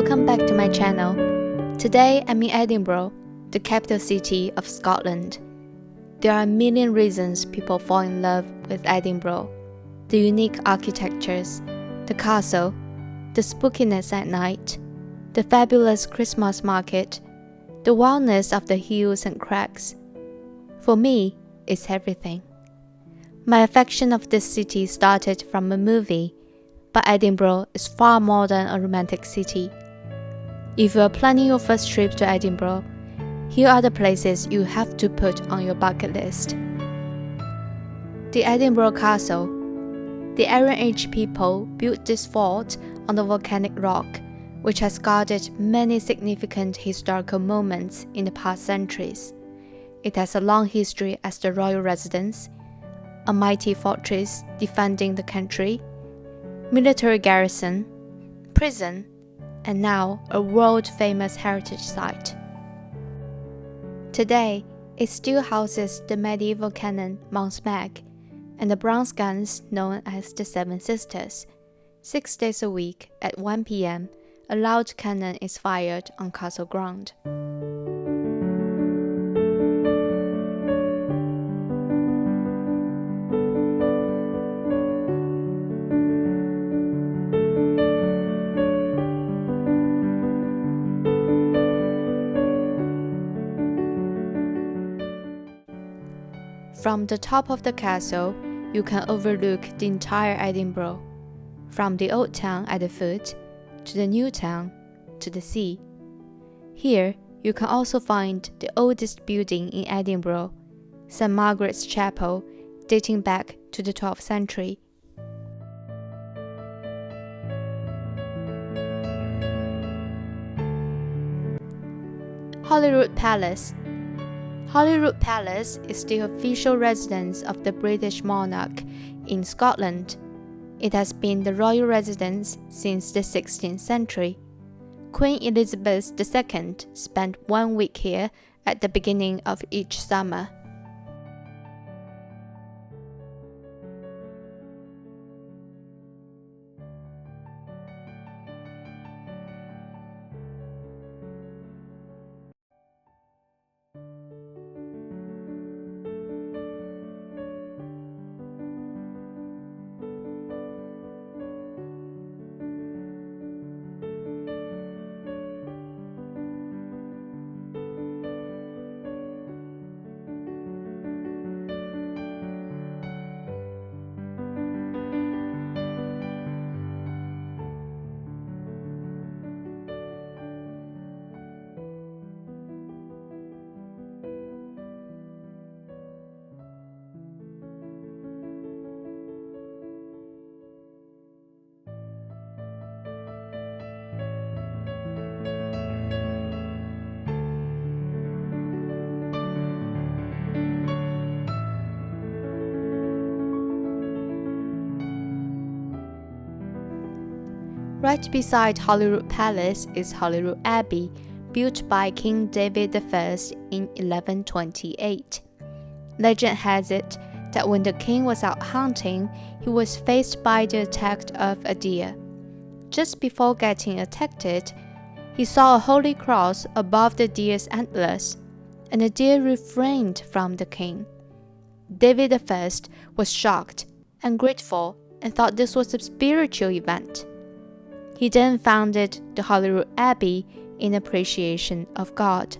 welcome back to my channel. Today I'm in Edinburgh, the capital city of Scotland. There are a million reasons people fall in love with Edinburgh. The unique architectures, the castle, the spookiness at night, the fabulous Christmas market, the wildness of the hills and crags. For me, it's everything. My affection of this city started from a movie, but Edinburgh is far more than a romantic city. If you are planning your first trip to Edinburgh, here are the places you have to put on your bucket list. The Edinburgh Castle. The Iron Age people built this fort on the volcanic rock, which has guarded many significant historical moments in the past centuries. It has a long history as the royal residence, a mighty fortress defending the country, military garrison, prison, and now a world-famous heritage site. Today, it still houses the medieval cannon Mount Meg and the bronze guns known as the Seven Sisters. 6 days a week at 1 p.m., a loud cannon is fired on castle ground. From the top of the castle, you can overlook the entire Edinburgh, from the old town at the foot, to the new town, to the sea. Here, you can also find the oldest building in Edinburgh, St. Margaret's Chapel, dating back to the 12th century. Holyrood Palace. Holyrood Palace is the official residence of the British monarch in Scotland. It has been the royal residence since the 16th century. Queen Elizabeth II spent 1 week here at the beginning of each summer. Right beside Holyrood Palace is Holyrood Abbey, built by King David I in 1128. Legend has it that when the king was out hunting, he was faced by the attack of a deer. Just before getting attacked, he saw a holy cross above the deer's antlers, and the deer refrained from the king. David I was shocked and grateful and thought this was a spiritual event. He then founded the Holyrood Abbey in appreciation of God.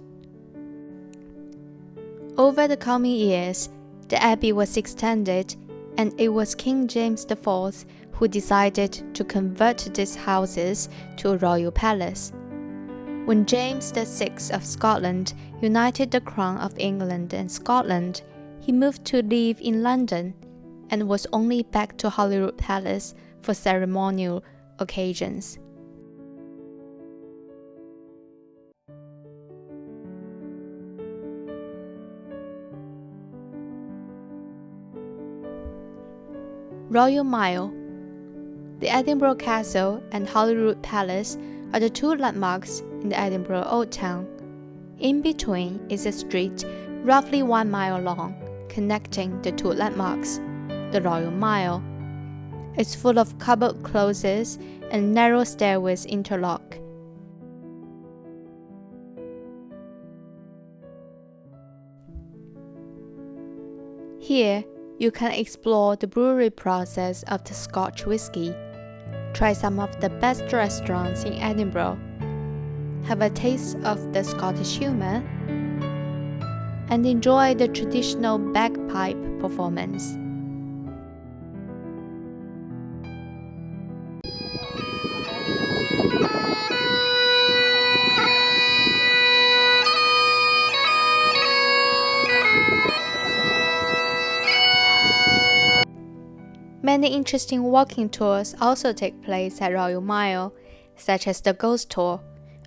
Over the coming years, the abbey was extended, and it was King James IV who decided to convert these houses to a royal palace. When James VI of Scotland united the crown of England and Scotland, he moved to live in London and was only back to Holyrood Palace for ceremonial occasions. Royal Mile. The Edinburgh Castle and Holyrood Palace are the two landmarks in the Edinburgh Old Town. In between is a street roughly 1 mile long, connecting the two landmarks, the Royal Mile. It's full of cupboard closes and narrow stairways interlock. Here, you can explore the brewery process of the Scotch whisky, try some of the best restaurants in Edinburgh, have a taste of the Scottish humour, and enjoy the traditional bagpipe performance. Many interesting walking tours also take place at Royal Mile, such as the Ghost Tour,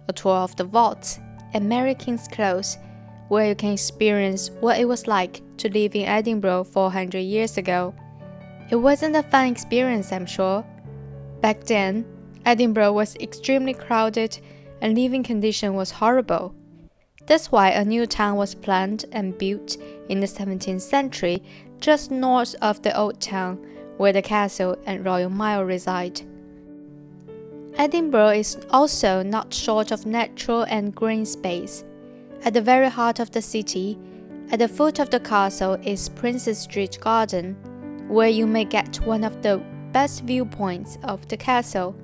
a tour of the vaults, and Mary King's Close, where you can experience what it was like to live in Edinburgh 400 years ago. It wasn't a fun experience, I'm sure. Back then, Edinburgh was extremely crowded and living condition was horrible. That's why a new town was planned and built in the 17th century just north of the old town, where the castle and Royal Mile reside. Edinburgh is also not short of natural and green space. At the very heart of the city, at the foot of the castle is Princess Street Garden, where you may get one of the best viewpoints of the castle.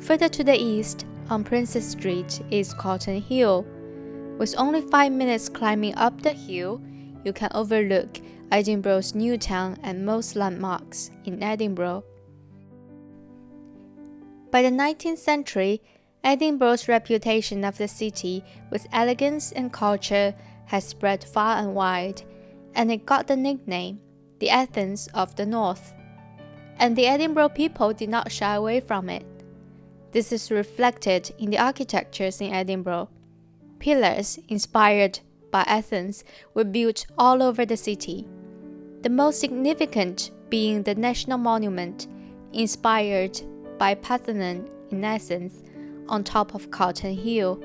Further to the east, on Princess Street, is Cotton Hill. With only 5 minutes climbing up the hill, you can overlook Edinburgh's new town and most landmarks in Edinburgh. By the 19th century, Edinburgh's reputation of the city with elegance and culture has spread far and wide, and it got the nickname, the Athens of the North. And the Edinburgh people did not shy away from it. This is reflected in the architectures in Edinburgh. Pillars inspired by Athens were built all over the city, the most significant being the National Monument, inspired by Parthenon in Athens, on top of Cotton Hill.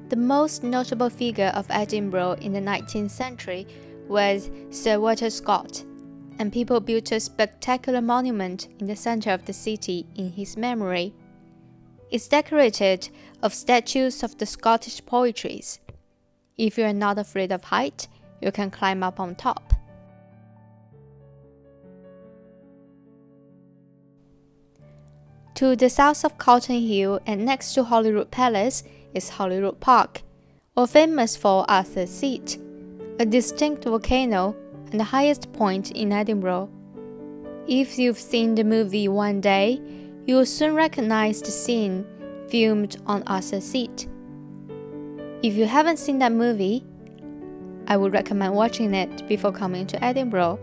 The most notable figure of Edinburgh in the 19th century was Sir Walter Scott, and people built a spectacular monument in the center of the city in his memory. It's decorated of statues of the Scottish poetries. If you are not afraid of height, you can climb up on top. To the south of Cotton Hill and next to Holyrood Palace is Holyrood Park, or famous for Arthur's Seat, a distinct volcano and the highest point in Edinburgh. If you've seen the movie One Day, you will soon recognize the scene filmed on Arthur's Seat. If you haven't seen that movie, I would recommend watching it before coming to Edinburgh.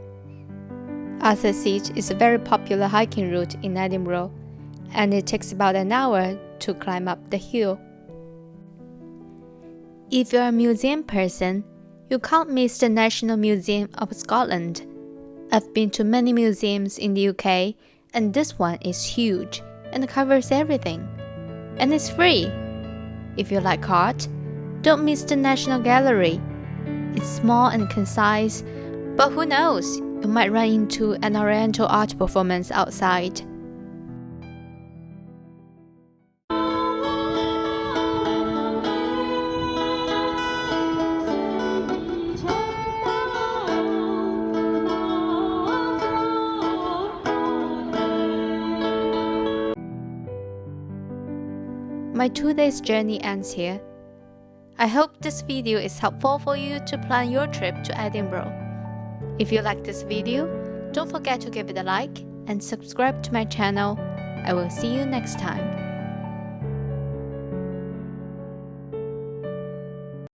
Arthur's Seat is a very popular hiking route in Edinburgh, and it takes about an hour to climb up the hill. If you're a museum person, you can't miss the National Museum of Scotland. I've been to many museums in the UK, and this one is huge and covers everything. And it's free. If you like art, don't miss the National Gallery. It's small and concise, but who knows, you might run into an Oriental art performance outside. My 2 days journey ends here. I hope this video is helpful for you to plan your trip to Edinburgh. If you like this video, don't forget to give it a like and subscribe to my channel. I will see you next time.